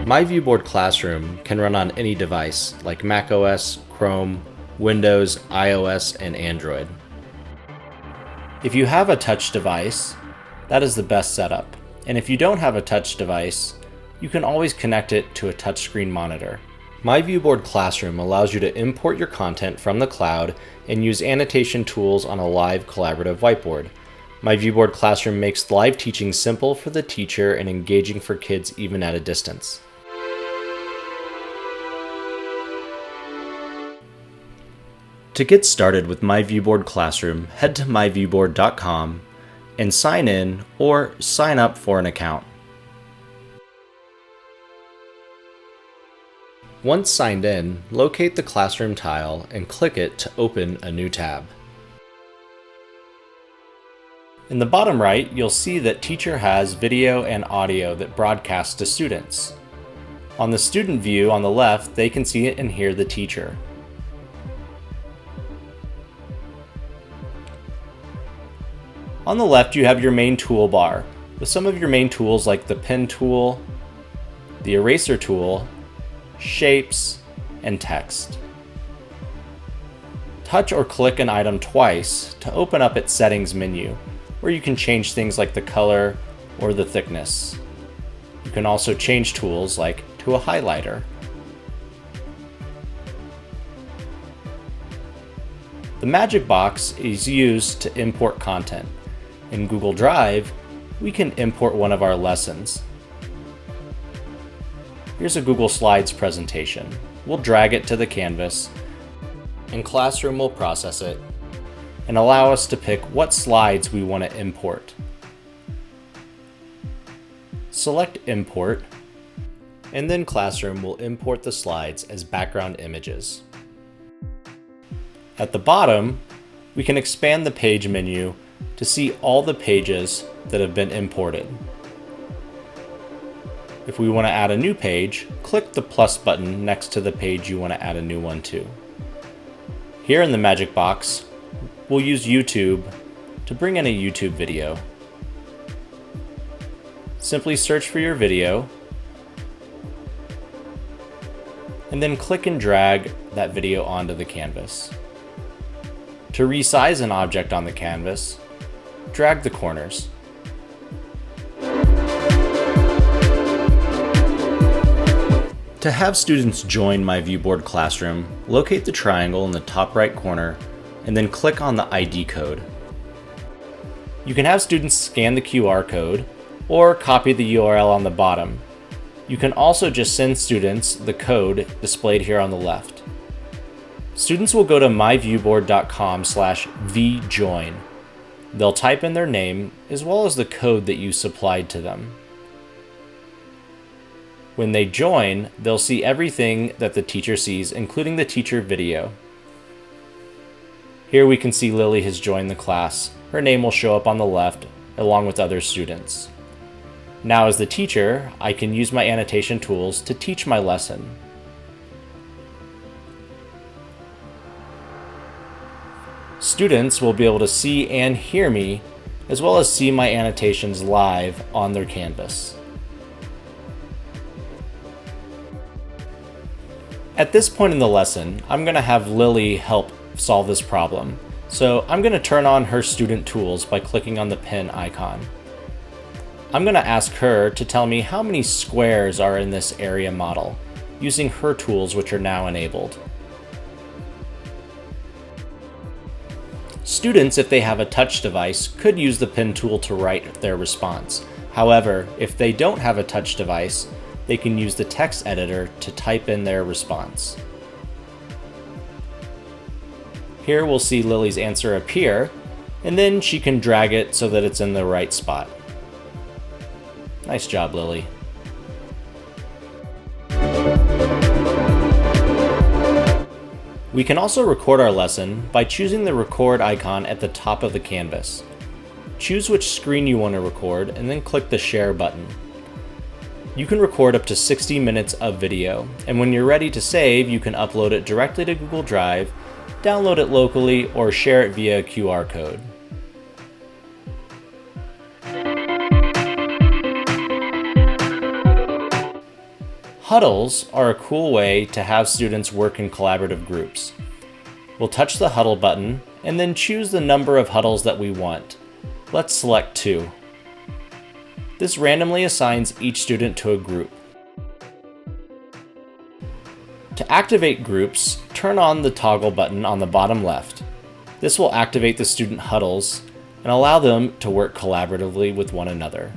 myViewBoard Classroom can run on any device like macOS, Chrome, Windows, iOS, and Android. If you have a touch device, that is the best setup. And if you don't have a touch device, you can always connect it to a touchscreen monitor. myViewBoard Classroom allows you to import your content from the cloud and use annotation tools on a live collaborative whiteboard. myViewBoard Classroom makes live teaching simple for the teacher and engaging for kids even at a distance. To get started with myViewBoard Classroom, head to myviewboard.com and sign in or sign up for an account. Once signed in, locate the Classroom tile and click it to open a new tab. In the bottom right, you'll see that Teacher has video and audio that broadcasts to students. On the student view on the left, they can see and hear the teacher. On the left, you have your main toolbar with some of your main tools like the pen tool, the eraser tool, shapes, and text. Touch or click an item twice to open up its settings menu, where you can change things like the color or the thickness. You can also change tools like to a highlighter. The magic box is used to import content. In Google Drive, we can import one of our lessons. Here's a Google Slides presentation. We'll drag it to the canvas, and Classroom will process it and allow us to pick what slides we want to import. Select Import, and then Classroom will import the slides as background images. At the bottom, we can expand the page menu to see all the pages that have been imported. If we want to add a new page, click the plus button next to the page you want to add a new one to. Here in the magic box, we'll use YouTube to bring in a YouTube video. Simply search for your video, and then click and drag that video onto the canvas. To resize an object on the canvas, drag the corners. To have students join myViewBoard Classroom, locate the triangle in the top right corner and then click on the ID code. You can have students scan the QR code or copy the URL on the bottom. You can also just send students the code displayed here on the left. Students will go to myviewboard.com/vjoin. They'll type in their name as well as the code that you supplied to them. When they join, they'll see everything that the teacher sees, including the teacher video. Here we can see Lily has joined the class. Her name will show up on the left, along with other students. Now as the teacher, I can use my annotation tools to teach my lesson. Students will be able to see and hear me, as well as see my annotations live on their canvas. At this point in the lesson, I'm going to have Lily help solve this problem. So I'm going to turn on her student tools by clicking on the pen icon. I'm going to ask her to tell me how many squares are in this area model, using her tools which are now enabled. Students, if they have a touch device, could use the pen tool to write their response. However, if they don't have a touch device, they can use the text editor to type in their response. Here we'll see Lily's answer appear, and then she can drag it so that it's in the right spot. Nice job, Lily. We can also record our lesson by choosing the record icon at the top of the canvas. Choose which screen you want to record and then click the share button. You can record up to 60 minutes of video, and when you're ready to save, you can upload it directly to Google Drive, download it locally, or share it via QR code. Huddles are a cool way to have students work in collaborative groups. We'll touch the Huddle button and then choose the number of huddles that we want. Let's select 2. This randomly assigns each student to a group. To activate groups, turn on the toggle button on the bottom left. This will activate the student huddles and allow them to work collaboratively with one another.